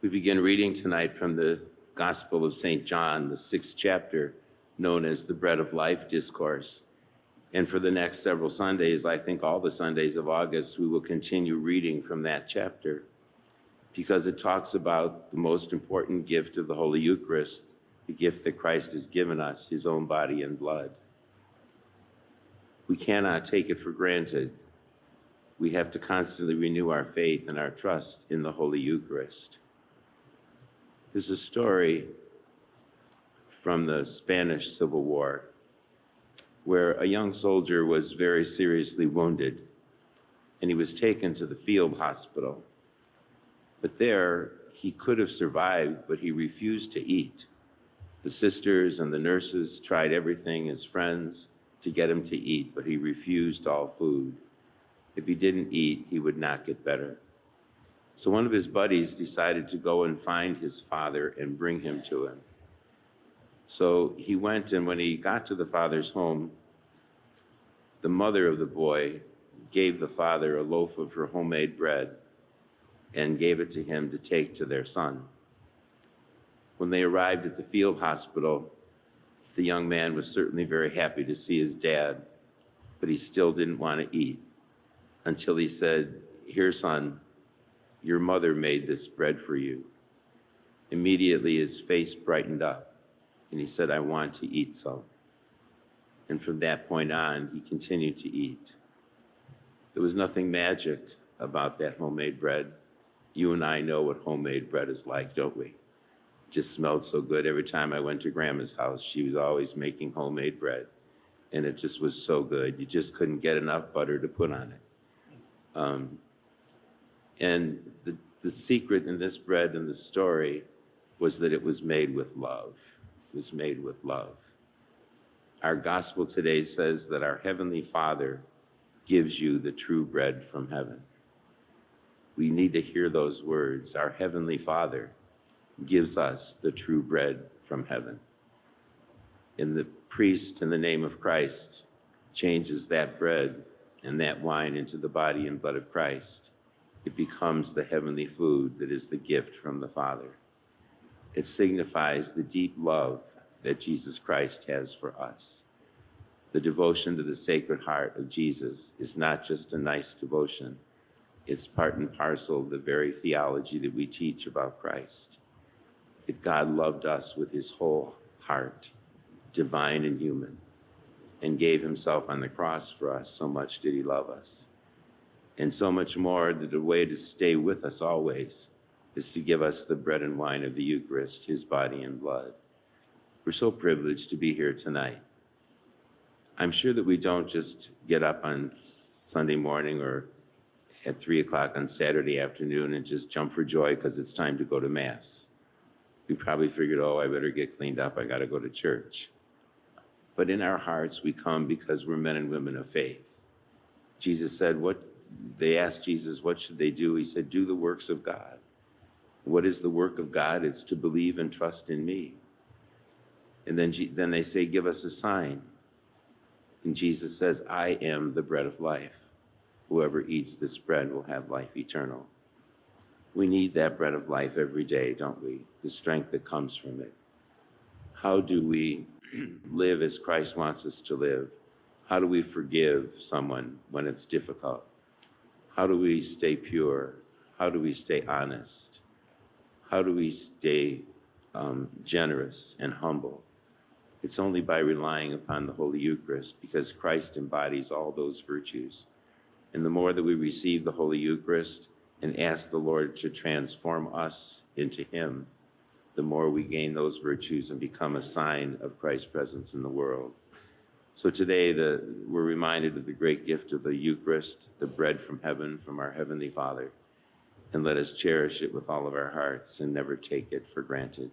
We begin reading tonight from the Gospel of St. John, the 6th chapter, known as the Bread of Life Discourse. And for the next several Sundays, I think all the Sundays of August, we will continue reading from that chapter because it talks about the most important gift of the Holy Eucharist, the gift that Christ has given us, his own body and blood. We cannot take it for granted. We have to constantly renew our faith and our trust in the Holy Eucharist. There's a story from the Spanish Civil War where a young soldier was very seriously wounded and he was taken to the field hospital. But there he could have survived, but he refused to eat. The sisters and the nurses tried everything as friends to get him to eat, but he refused all food. If he didn't eat, he would not get better. So one of his buddies decided to go and find his father and bring him to him. So he went, and when he got to the father's home, the mother of the boy gave the father a loaf of her homemade bread and gave it to him to take to their son. When they arrived at the field hospital, the young man was certainly very happy to see his dad, but he still didn't want to eat until he said, "Here, son, your mother made this bread for you." Immediately his face brightened up and he said, "I want to eat some." And from that point on, he continued to eat. There was nothing magic about that homemade bread. You and I know what homemade bread is like, don't we? It just smelled so good. Every time I went to Grandma's house, she was always making homemade bread. And it just was so good. You just couldn't get enough butter to put on it. And the secret in this bread and the story was that it was made with love. It was made with love. Our gospel today says that our Heavenly Father gives you the true bread from heaven. We need to hear those words. Our Heavenly Father gives us the true bread from heaven. And the priest, in the name of Christ, changes that bread and that wine into the body and blood of Christ. It becomes the heavenly food that is the gift from the Father. It signifies the deep love that Jesus Christ has for us. The devotion to the Sacred Heart of Jesus is not just a nice devotion. It's part and parcel of the very theology that we teach about Christ. That God loved us with his whole heart, divine and human, and gave himself on the cross for us. So much did he love us. And so much more that the way to stay with us always is to give us the bread and wine of the Eucharist, his body and blood. We're so privileged to be here tonight. I'm sure that we don't just get up on Sunday morning or at 3 o'clock on Saturday afternoon and just jump for joy because it's time to go to Mass. We probably figured, I better get cleaned up. I got to go to church. But in our hearts, we come because we're men and women of faith. Jesus said, they asked Jesus, what should they do? He said, do the works of God. What is the work of God? It's to believe and trust in me. And then they say, give us a sign. And Jesus says, I am the bread of life. Whoever eats this bread will have life eternal. We need that bread of life every day, don't we? The strength that comes from it. How do we live as Christ wants us to live? How do we forgive someone when it's difficult? How do we stay pure? How do we stay honest? How do we stay generous and humble? It's only by relying upon the Holy Eucharist, because Christ embodies all those virtues. And the more that we receive the Holy Eucharist and ask the Lord to transform us into him, the more we gain those virtues and become a sign of Christ's presence in the world. So today we're reminded of the great gift of the Eucharist, the bread from heaven, from our Heavenly Father. And let us cherish it with all of our hearts and never take it for granted.